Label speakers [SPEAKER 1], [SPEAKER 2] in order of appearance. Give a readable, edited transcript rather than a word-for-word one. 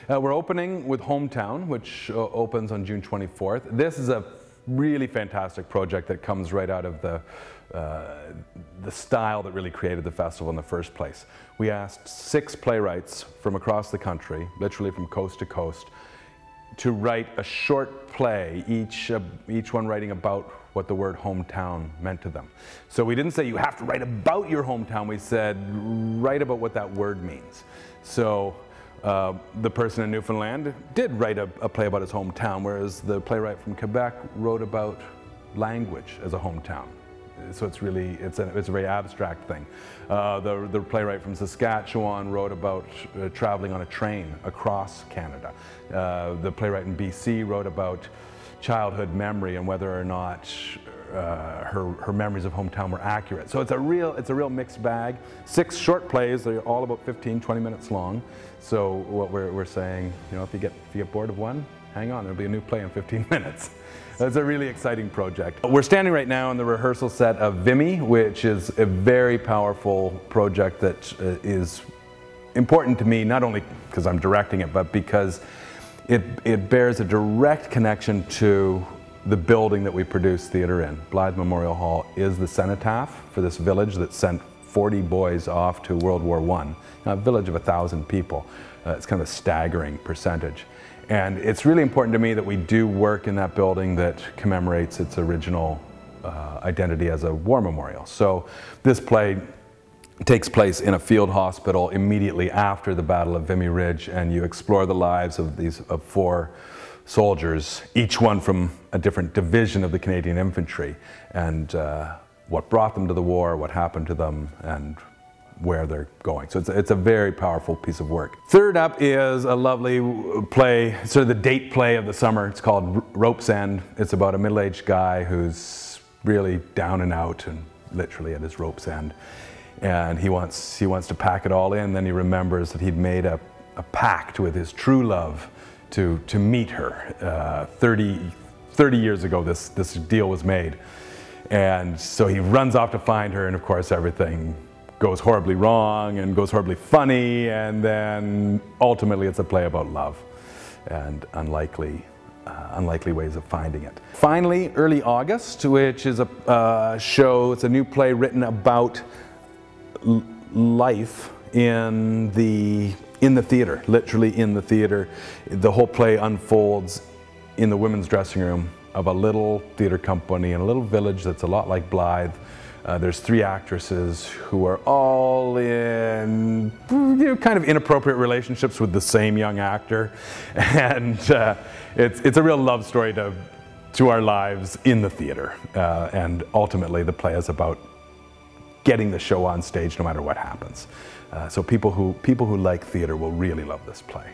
[SPEAKER 1] We're opening with Hometown, which opens on June 24th. This is a really fantastic project that comes right out of the style that really created the festival in the first place. We asked 6 playwrights from across the country, literally from coast to coast, to write a short play, each one writing about what the word hometown meant to them. So we didn't say you have to write about your hometown, we said write about what that word means. So the person in Newfoundland did write a play about his hometown, whereas the playwright from Quebec wrote about language as a hometown. So it's a very abstract thing. The playwright from Saskatchewan wrote about traveling on a train across Canada. The playwright in BC wrote about childhood memory and whether or not her memories of hometown were accurate. So it's a real mixed bag. 6 short plays, they're all about 15-20 minutes long. So what we're saying, you know, if you get bored of one, hang on, there'll be a new play in 15 minutes. It's a really exciting project. We're standing right now in the rehearsal set of Vimy, which is a very powerful project that is important to me, not only because I'm directing it, but because it bears a direct connection to the building that we produce theatre in. Blyth Memorial Hall is the cenotaph for this village that sent 40 boys off to World War I. Now, a village of 1,000 people. It's kind of a staggering percentage. And it's really important to me that we do work in that building that commemorates its original identity as a war memorial. So this play takes place in a field hospital immediately after the Battle of Vimy Ridge, and you explore the lives of 4 soldiers, each one from a different division of the Canadian Infantry, and what brought them to the war, what happened to them, and where they're going. So it's a very powerful piece of work. Third up is a lovely play, sort of the date play of the summer. It's called Rope's End. It's about a middle-aged guy who's really down and out and literally at his rope's end. And he wants to pack it all in. Then he remembers that he'd made a pact with his true love to meet her. 30 years ago this deal was made. And so he runs off to find her, and of course everything goes horribly wrong and goes horribly funny, and then ultimately it's a play about love and unlikely ways of finding it. Finally, early August, which is a show, it's a new play written about life in the theater, literally in the theater. The whole play unfolds in the women's dressing room of a little theater company in a little village that's a lot like Blyth. There's 3 actresses who are all in kind of inappropriate relationships with the same young actor, and it's a real love story to our lives in the theater, and ultimately the play is about getting the show on stage no matter what happens. So people who like theater will really love this play.